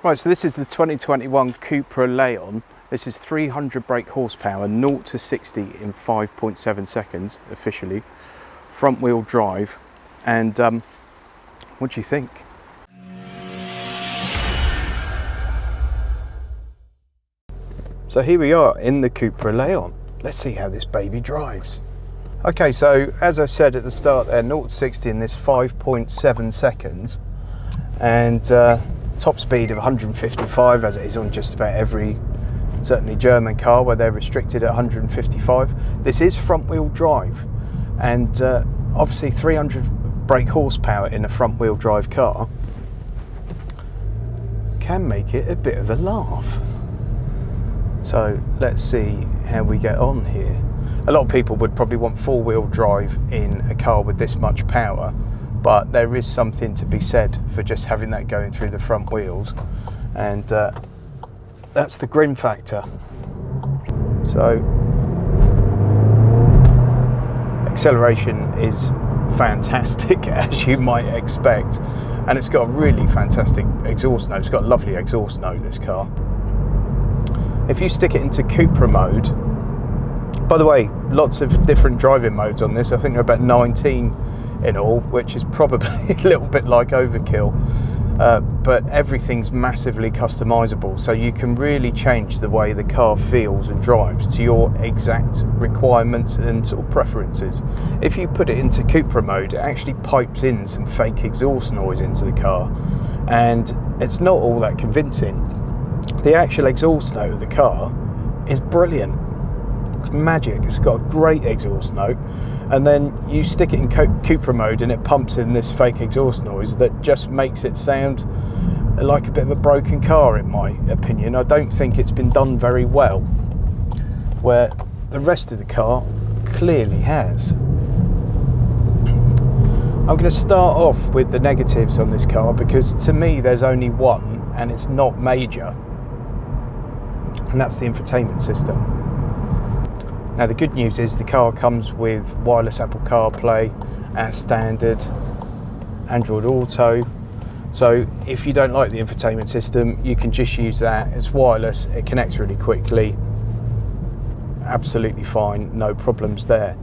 Right, so this is the 2021 CUPRA Leon. This is 300 brake horsepower, 0 to 60 in 5.7 seconds officially. Front wheel drive. And what do you think? So here we are in the CUPRA Leon. Let's see how this baby drives. Okay, so as I said at the start there, 0 to 60 in this 5.7 seconds. And top speed of 155, as it is on just about every, certainly German car where they're restricted at 155. This is front wheel drive, and obviously 300 brake horsepower in a front wheel drive car can make it a bit of a laugh. So let's see how we get on here. A lot of people would probably want four wheel drive in a car with this much power, but there is something to be said for just having that going through the front wheels, and that's the grin factor. So acceleration is fantastic, as you might expect, and it's got a really fantastic exhaust note. It's got a lovely exhaust note, this car. If you stick it into CUPRA mode, by the way, lots of different driving modes on this. I think there are about 19 in all, which is probably a little bit like overkill, but everything's massively customizable, so you can really change the way the car feels and drives to your exact requirements and sort of preferences. If you put it into CUPRA mode, it actually pipes in some fake exhaust noise into the car, and it's not all that convincing. The actual exhaust note of the car is brilliant. It's magic. It's got a great exhaust note, and then you stick it in CUPRA mode and it pumps in this fake exhaust noise that just makes it sound like a bit of a broken car, in my opinion. I don't think it's been done very well, where the rest of the car clearly has. I'm going to start off with the negatives on this car, because to me there's only one, and it's not major, and that's the infotainment system. Now the good news is the car comes with Wireless Apple CarPlay as standard, Android Auto, so if you don't like the infotainment system, you can just use that. It's wireless, it connects really quickly, absolutely fine, no problems there.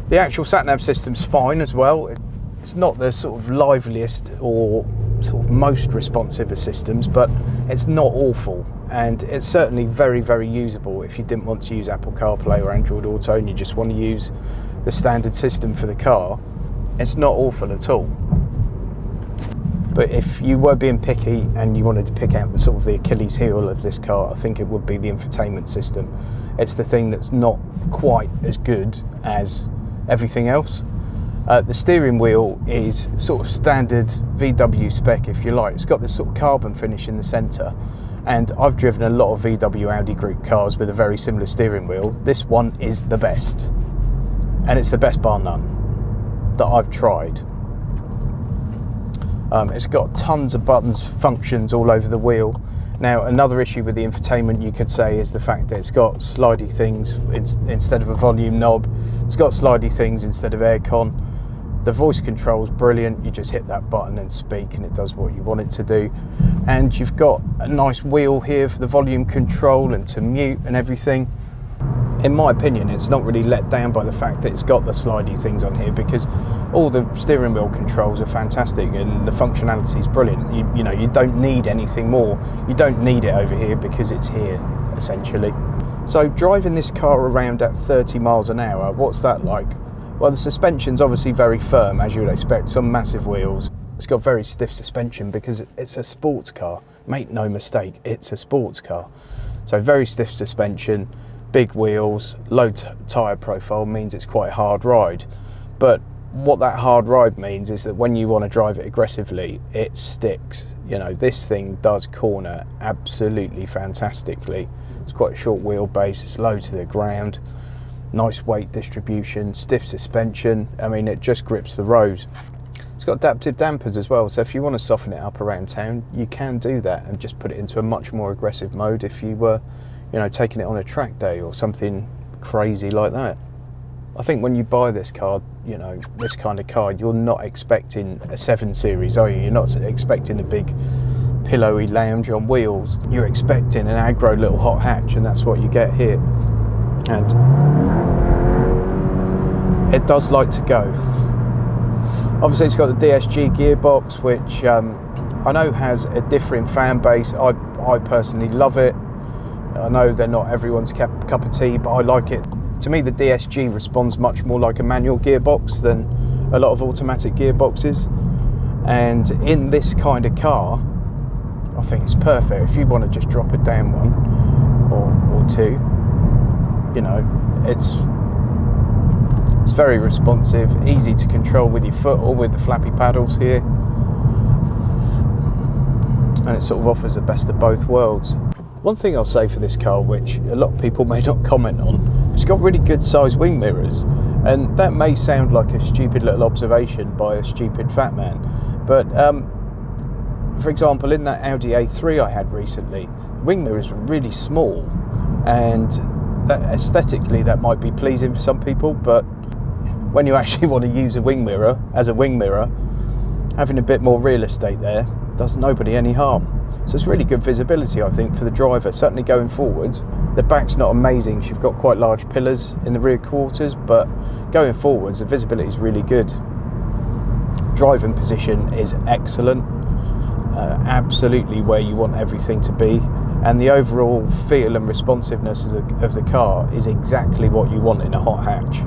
The actual sat-nav system's fine as well. It's not the sort of liveliest or sort of most responsive of systems, but it's not awful, and it's certainly very, very usable if you didn't want to use Apple CarPlay or Android Auto and you just want to use the standard system for the car. It's not awful at all. But if you were being picky and you wanted to pick out the sort of the Achilles heel of this car, I think it would be the infotainment system. It's the thing that's not quite as good as everything else. The steering wheel is sort of standard VW spec, if you like. It's got this sort of carbon finish in the centre, and I've driven a lot of VW Audi group cars with a very similar steering wheel. This one is the best, and it's the best bar none that I've tried. It's got tons of buttons, functions all over the wheel. Now, another issue with the infotainment, you could say, is the fact that it's got slidey things instead of a volume knob. It's got slidey things instead of aircon. The voice control is brilliant. You just hit that button and speak and it does what you want it to do. And you've got a nice wheel here for the volume control and to mute and everything. In my opinion, it's not really let down by the fact that it's got the slidey things on here, because all the steering wheel controls are fantastic and the functionality is brilliant. You know, you don't need anything more. You don't need it over here because it's here, essentially. So driving this car around at 30 miles an hour, what's that like? Well, the suspension's obviously very firm, as you would expect, some massive wheels. It's got very stiff suspension because it's a sports car. Make no mistake, it's a sports car. So very stiff suspension, big wheels, low tyre profile means it's quite a hard ride. But what that hard ride means is that when you want to drive it aggressively, it sticks. You know, this thing does corner absolutely fantastically. It's quite a short wheelbase, it's low to the ground. Nice weight distribution, stiff suspension. I mean, it just grips the road. It's got adaptive dampers as well, so if you want to soften it up around town, you can do that and just put it into a much more aggressive mode if you were, you know, taking it on a track day or something crazy like that. I think when you buy this car, you know, this kind of car, you're not expecting a 7 Series, are you? You're not expecting a big pillowy lounge on wheels, you're expecting an aggro little hot hatch, and that's what you get here. And it does like to go. Obviously it's got the DSG gearbox, which I know has a differing fan base. I personally love it. I know they're not everyone's cup of tea, but I like it. To me, the DSG responds much more like a manual gearbox than a lot of automatic gearboxes. And in this kind of car, I think it's perfect. If you want to just drop it down one or two, you know, it's very responsive, easy to control with your foot or with the flappy paddles here. And it sort of offers the best of both worlds. One thing I'll say for this car, which a lot of people may not comment on, it's got really good size wing mirrors. And that may sound like a stupid little observation by a stupid fat man. But for example, in that Audi A3 I had recently, wing mirrors were really small. And that, aesthetically, that might be pleasing for some people, but when you actually want to use a wing mirror as a wing mirror, having a bit more real estate there does nobody any harm. So it's really good visibility, I think, for the driver, certainly going forwards. The back's not amazing, you've got quite large pillars in the rear quarters, but going forwards, the visibility is really good. Driving position is excellent, absolutely where you want everything to be, and the overall feel and responsiveness of the car is exactly what you want in a hot hatch.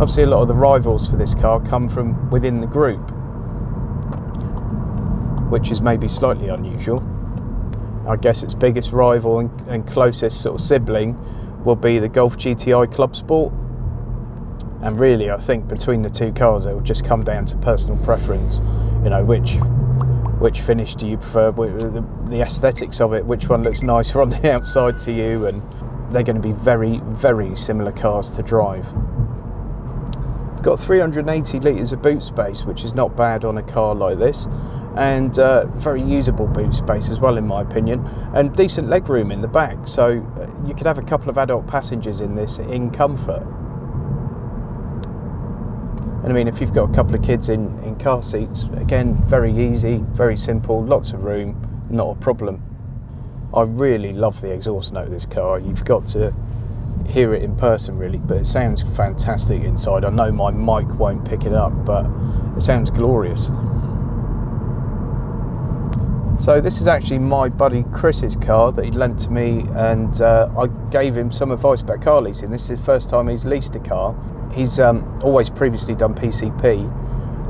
Obviously a lot of the rivals for this car come from within the group, which is maybe slightly unusual. I guess its biggest rival and closest sort of sibling will be the Golf GTI Clubsport. And really, I think between the two cars, it will just come down to personal preference. You know, which finish do you prefer, the aesthetics of it, which one looks nicer on the outside to you, and they're going to be very, very similar cars to drive. Got 380 litres of boot space, which is not bad on a car like this, and very usable boot space as well, in my opinion, and decent leg room in the back, so you could have a couple of adult passengers in this in comfort. And I mean, if you've got a couple of kids in car seats, again, very easy, very simple, lots of room, not a problem. I really love the exhaust note of this car. You've got to hear it in person really, but it sounds fantastic inside. I know my mic won't pick it up, but it sounds glorious. So this is actually my buddy Chris's car that he lent to me, and I gave him some advice about car leasing. This is the first time he's leased a car. He's always previously done PCP,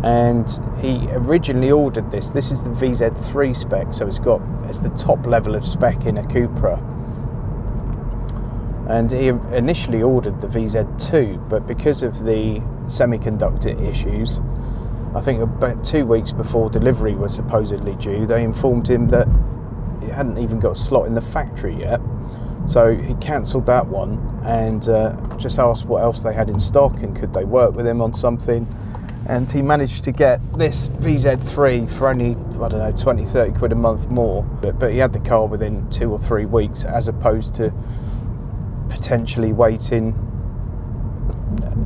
and he originally ordered this. This is the VZ3 spec, so it's the top level of spec in a CUPRA. And he initially ordered the VZ2, but because of the semiconductor issues, I think about 2 weeks before delivery was supposedly due, they informed him that it hadn't even got a slot in the factory yet. So he cancelled that one and just asked what else they had in stock and could they work with him on something. And he managed to get this VZ3 for only, I don't know, 20, 30 quid a month more. But he had the car within 2 or 3 weeks, as opposed to potentially waiting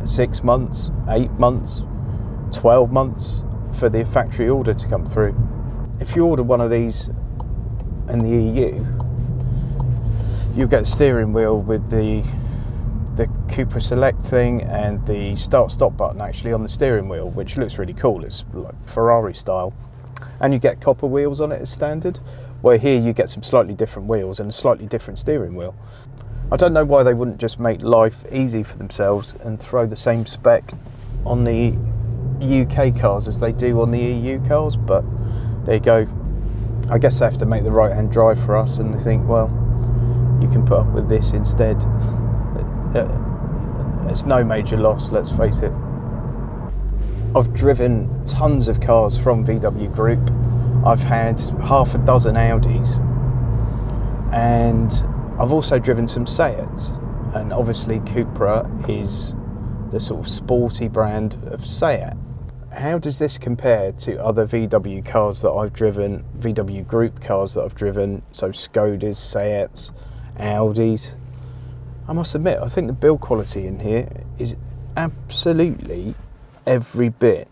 6 months, 8 months, 12 months for the factory order to come through. If you order one of these in the EU, you'll get a steering wheel with the CUPRA Select thing and the start-stop button actually on the steering wheel, which looks really cool. It's like Ferrari style. And you get copper wheels on it as standard, where here you get some slightly different wheels and a slightly different steering wheel. I don't know why they wouldn't just make life easy for themselves and throw the same spec on the UK cars as they do on the EU cars, but there you go. I guess they have to make the right-hand drive for us, and they think, well, you can put up with this instead. It's no major loss, let's face it. I've driven tons of cars from VW Group. I've had half a dozen Audis, and I've also driven some Seats, and obviously CUPRA is the sort of sporty brand of Seat. How does this compare to other VW cars that I've driven, VW Group cars that I've driven, so Skodas, Seats, Audis? I must admit, I think the build quality in here is absolutely every bit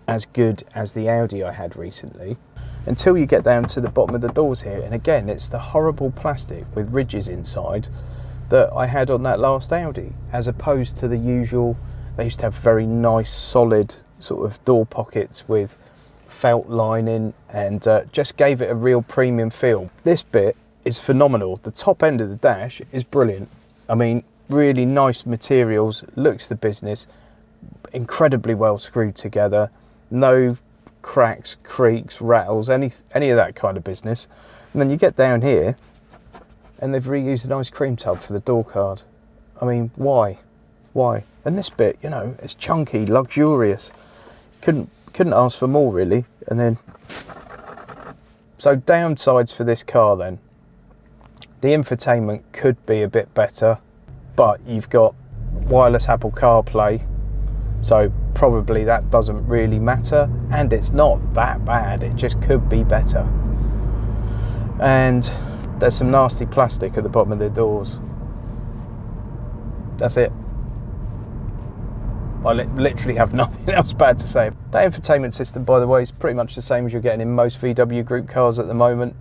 as good as the Audi I had recently, until you get down to the bottom of the doors here. And again, it's the horrible plastic with ridges inside that I had on that last Audi, as opposed to the usual. They used to have very nice solid sort of door pockets with felt lining, and just gave it a real premium feel. This bit is phenomenal. The top end of the dash is brilliant. I mean, really nice materials, looks the business, incredibly well screwed together, no cracks, creaks, rattles, any of that kind of business. And then you get down here and they've reused an ice cream tub for the door card. I mean, why? And this bit, you know, it's chunky, luxurious. Couldn't ask for more, really. And then, so downsides for this car then. The infotainment could be a bit better, but you've got wireless Apple CarPlay, so probably that doesn't really matter, and it's not that bad, it just could be better. And there's some nasty plastic at the bottom of the doors. That's it. I literally have nothing else bad to say. That infotainment system, by the way, is pretty much the same as you're getting in most VW Group cars at the moment.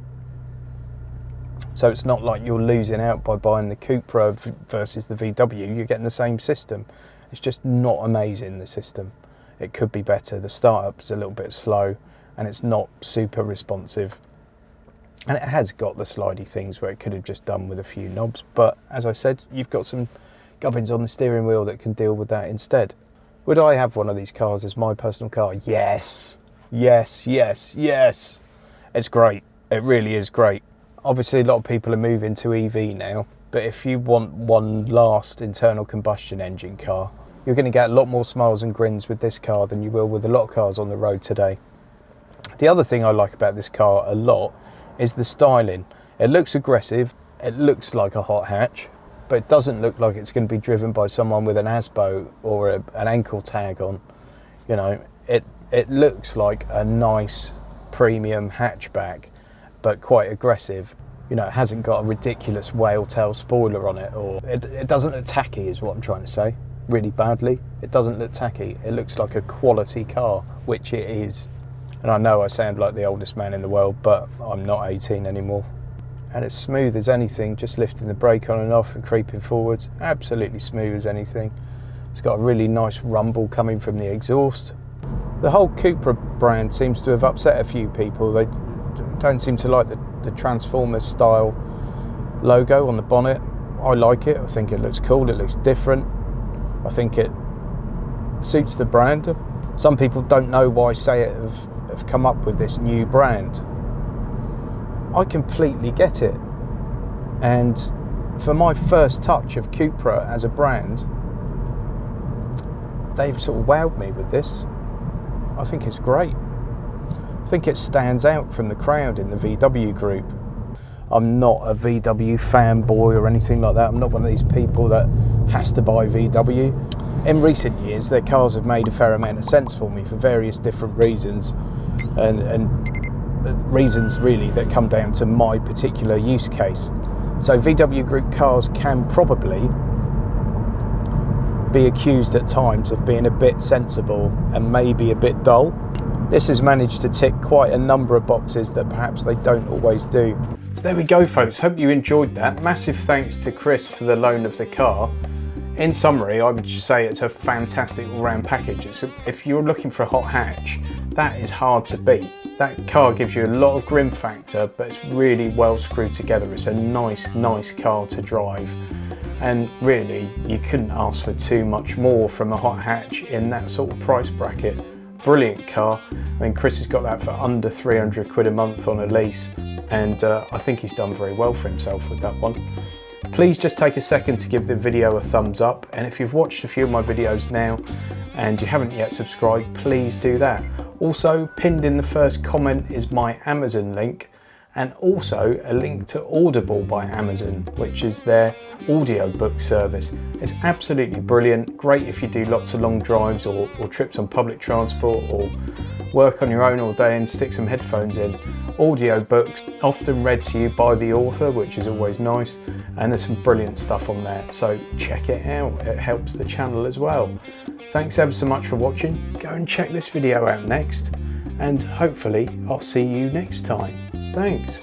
So it's not like you're losing out by buying the CUPRA versus the VW. You're getting the same system. It's just not amazing, the system. It could be better. The startup is a little bit slow and it's not super responsive. And it has got the slidey things where it could have just done with a few knobs. But as I said, you've got some gubbins on the steering wheel that can deal with that instead. Would I have one of these cars as my personal car? Yes. Yes, yes, yes. It's great. It really is great. Obviously, a lot of people are moving to EV now, but if you want one last internal combustion engine car, you're going to get a lot more smiles and grins with this car than you will with a lot of cars on the road today. The other thing I like about this car a lot is the styling. It looks aggressive, it looks like a hot hatch, but it doesn't look like it's going to be driven by someone with an ASBO or an ankle tag on. You know, it looks like a nice premium hatchback, but quite aggressive. You know, it hasn't got a ridiculous whale tail spoiler on it, or it doesn't look tacky, is what I'm trying to say. Really badly, it doesn't look tacky. It looks like a quality car, which it is. And I know I sound like the oldest man in the world, but I'm not 18 anymore. And it's smooth as anything, just lifting the brake on and off and creeping forwards. Absolutely smooth as anything. It's got a really nice rumble coming from the exhaust. The whole CUPRA brand seems to have upset a few people. They don't seem to like the Transformers style logo on the bonnet. I like it. I think it looks cool. It looks different. I think it suits the brand. Some people don't know why SEAT have come up with this new brand. I completely get it. And for my first touch of CUPRA as a brand, they've sort of wowed me with this. I think it's great. I think it stands out from the crowd in the VW group. I'm not a VW fanboy or anything like that. I'm not one of these people that has to buy VW. In recent years, their cars have made a fair amount of sense for me for various different reasons, and reasons really that come down to my particular use case. So VW Group cars can probably be accused at times of being a bit sensible and maybe a bit dull. This has managed to tick quite a number of boxes that perhaps they don't always do. So there we go, folks. Hope you enjoyed that. Massive thanks to Chris for the loan of the car. In summary, I would just say it's a fantastic all-round package. If you're looking for a hot hatch, that is hard to beat. That car gives you a lot of grim factor, but it's really well screwed together. It's a nice car to drive. And really, you couldn't ask for too much more from a hot hatch in that sort of price bracket. Brilliant car. I mean, Chris has got that for under 300 quid a month on a lease, and I think he's done very well for himself with that one. Please just take a second to give the video a thumbs up, and if you've watched a few of my videos now and you haven't yet subscribed, please do that. Also, pinned in the first comment is my Amazon link, and also a link to Audible by Amazon, which is their audiobook service. It's absolutely brilliant, great if you do lots of long drives or trips on public transport, or work on your own all day and stick some headphones in. Audiobooks often read to you by the author, which is always nice, and there's some brilliant stuff on there, so check it out. It helps the channel as well. Thanks ever so much for watching. Go and check this video out next, and hopefully I'll see you next time. Thanks.